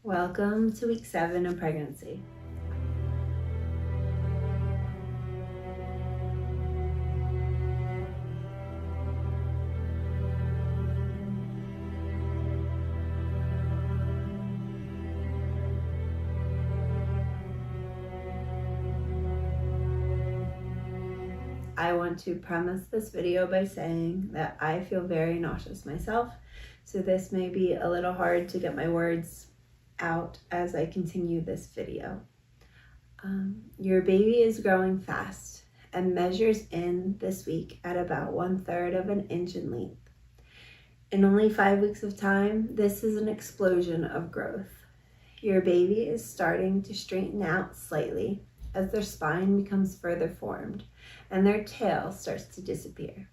Welcome to week 7 of pregnancy. I want to premise this video by saying that I feel very nauseous myself, so this may be a little hard to get my words out as I continue this video. Your baby is growing fast and measures in this week at about 1/3 of an inch in length. In only 5 weeks of time, this is an explosion of growth. Your baby is starting to straighten out slightly as their spine becomes further formed and their tail starts to disappear.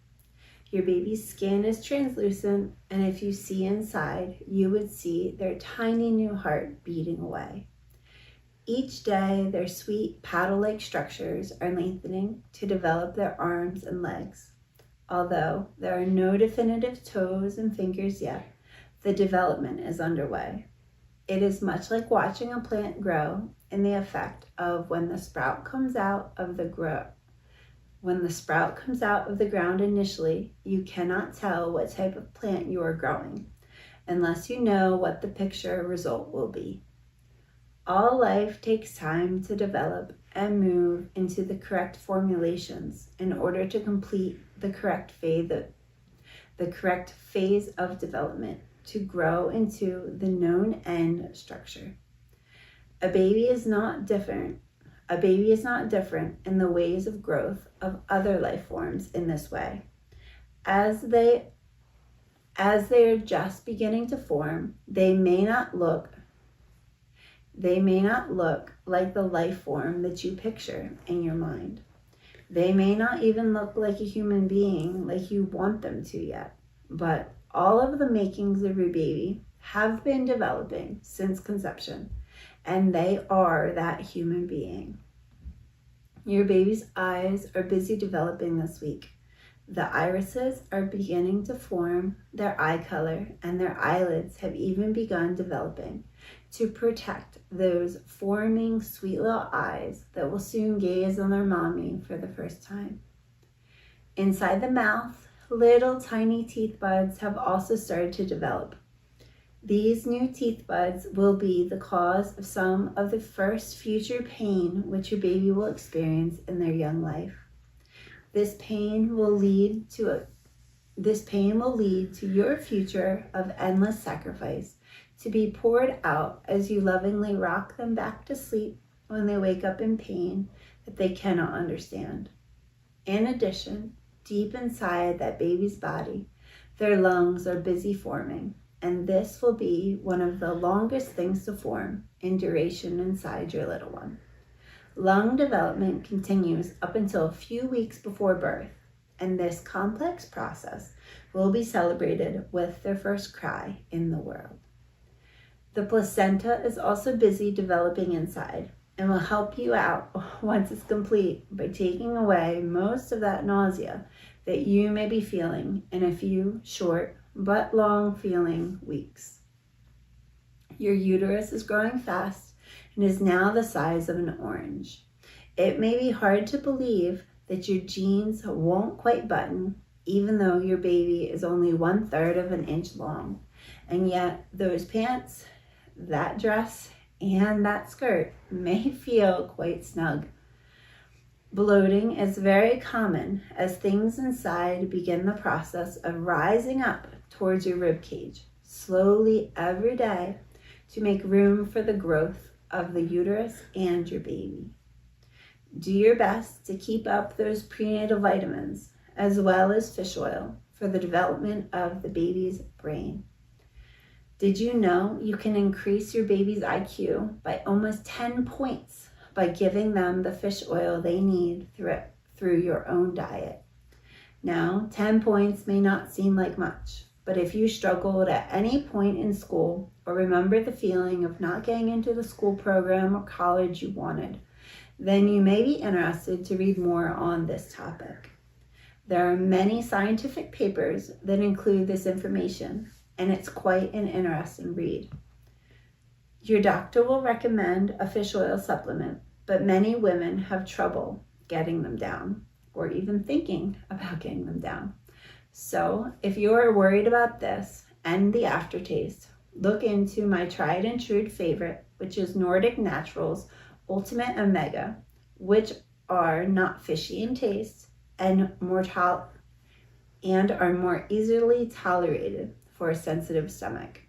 Your baby's skin is translucent, and if you see inside, you would see their tiny new heart beating away. Each day, their sweet paddle-like structures are lengthening to develop their arms and legs. Although there are no definitive toes and fingers yet, the development is underway. It is much like watching a plant grow in the effect of when the sprout comes out of the ground initially, you cannot tell what type of plant you are growing unless you know what the picture result will be. All life takes time to develop and move into the correct formulations in order to complete the correct phase of development to grow into the known end structure. A baby is not different in the ways of growth of other life forms in this way. As they are just beginning to form, they may not look like the life form that you picture in your mind. They may not even look like a human being like you want them to yet, but all of the makings of your baby have been developing since conception, and they are that human being. Your baby's eyes are busy developing this week. The irises are beginning to form their eye color, and their eyelids have even begun developing to protect those forming sweet little eyes that will soon gaze on their mommy for the first time. Inside the mouth, little tiny teeth buds have also started to develop. These new teeth buds will be the cause of some of the first future pain which your baby will experience in their young life. This pain will lead to your future of endless sacrifice to be poured out as you lovingly rock them back to sleep when they wake up in pain that they cannot understand. In addition, deep inside that baby's body, their lungs are busy forming, and this will be one of the longest things to form in duration inside your little one. Lung development continues up until a few weeks before birth, and this complex process will be celebrated with their first cry in the world. The placenta is also busy developing inside and will help you out once it's complete by taking away most of that nausea that you may be feeling in a few short but long feeling weeks. Your uterus is growing fast and is now the size of an orange. It may be hard to believe that your jeans won't quite button, even though your baby is only 1/3 of an inch long, and yet those pants, that dress, and that skirt may feel quite snug. Bloating is very common as things inside begin the process of rising up towards your rib cage, slowly every day, to make room for the growth of the uterus and your baby. Do your best to keep up those prenatal vitamins as well as fish oil for the development of the baby's brain. Did you know you can increase your baby's IQ by almost 10 points by giving them the fish oil they need through your own diet? Now, 10 points may not seem like much, but if you struggled at any point in school or remember the feeling of not getting into the school program or college you wanted, then you may be interested to read more on this topic. There are many scientific papers that include this information, and it's quite an interesting read. Your doctor will recommend a fish oil supplement, but many women have trouble getting them down or even thinking about getting them down. So if you are worried about this and the aftertaste, look into my tried and true favorite, which is Nordic Naturals Ultimate Omega, which are not fishy in taste and are more easily tolerated for a sensitive stomach.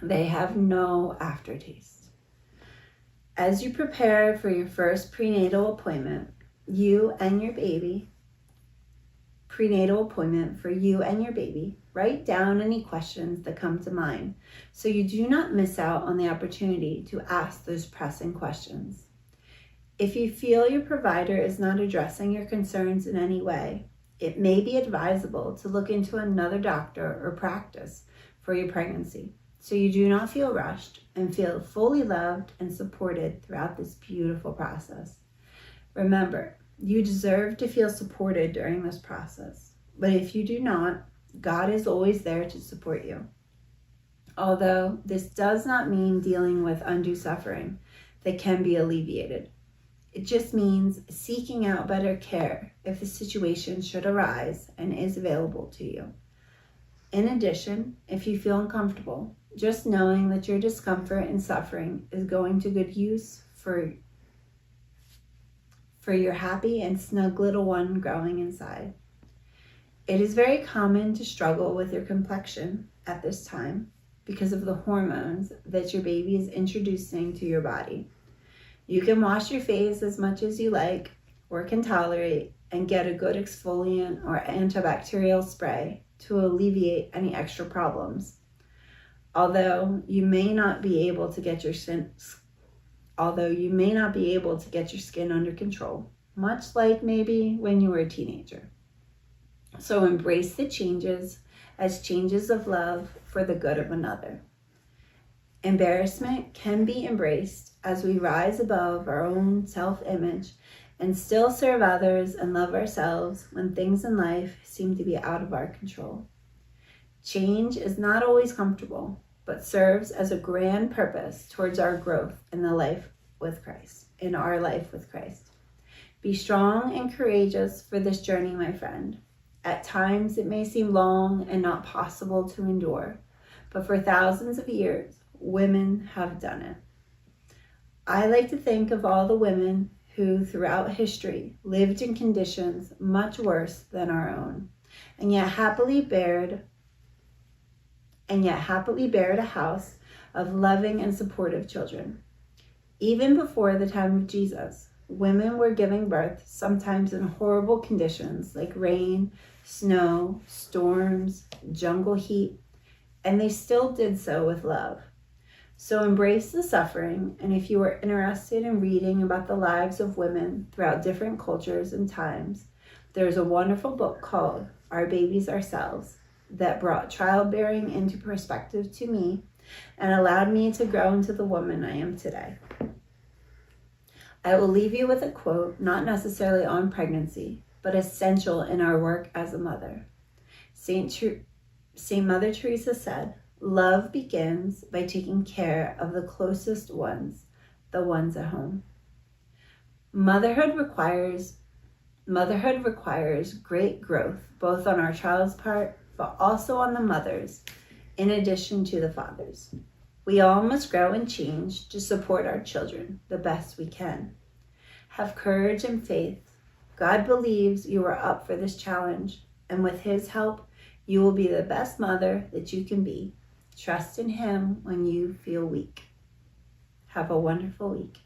They have no aftertaste. As you prepare for your first prenatal appointment for you and your baby, write down any questions that come to mind so you do not miss out on the opportunity to ask those pressing questions. If you feel your provider is not addressing your concerns in any way, it may be advisable to look into another doctor or practice for your pregnancy so you do not feel rushed and feel fully loved and supported throughout this beautiful process. Remember, you deserve to feel supported during this process, but if you do not, God is always there to support you. Although this does not mean dealing with undue suffering that can be alleviated. It just means seeking out better care if the situation should arise and is available to you. In addition, if you feel uncomfortable, just knowing that your discomfort and suffering is going to good use for your happy and snug little one growing inside. It is very common to struggle with your complexion at this time because of the hormones that your baby is introducing to your body. You can wash your face as much as you like or can tolerate and get a good exfoliant or antibacterial spray to alleviate any extra problems. Although you may not be able to get your skin under control, much like maybe when you were a teenager. So embrace the changes as changes of love for the good of another. Embarrassment can be embraced as we rise above our own self-image and still serve others and love ourselves when things in life seem to be out of our control. Change is not always comfortable, but serves as a grand purpose towards our growth in our life with Christ. Be strong and courageous for this journey, my friend. At times it may seem long and not possible to endure, but for thousands of years, women have done it. I like to think of all the women who throughout history lived in conditions much worse than our own, and yet happily bared a house of loving and supportive children. Even before the time of Jesus, women were giving birth sometimes in horrible conditions like rain, snow, storms, jungle heat, and they still did so with love. So embrace the suffering, and if you are interested in reading about the lives of women throughout different cultures and times, there's a wonderful book called Our Babies Ourselves that brought childbearing into perspective to me and allowed me to grow into the woman I am today. I will leave you with a quote, not necessarily on pregnancy, but essential in our work as a mother. Saint Mother Teresa said, "Love begins by taking care of the closest ones, the ones at home." Motherhood requires great growth, both on our child's part, but also on the mother's, in addition to the father's. We all must grow and change to support our children the best we can. Have courage and faith. God believes you are up for this challenge, and with His help, you will be the best mother that you can be. Trust in Him when you feel weak. Have a wonderful week.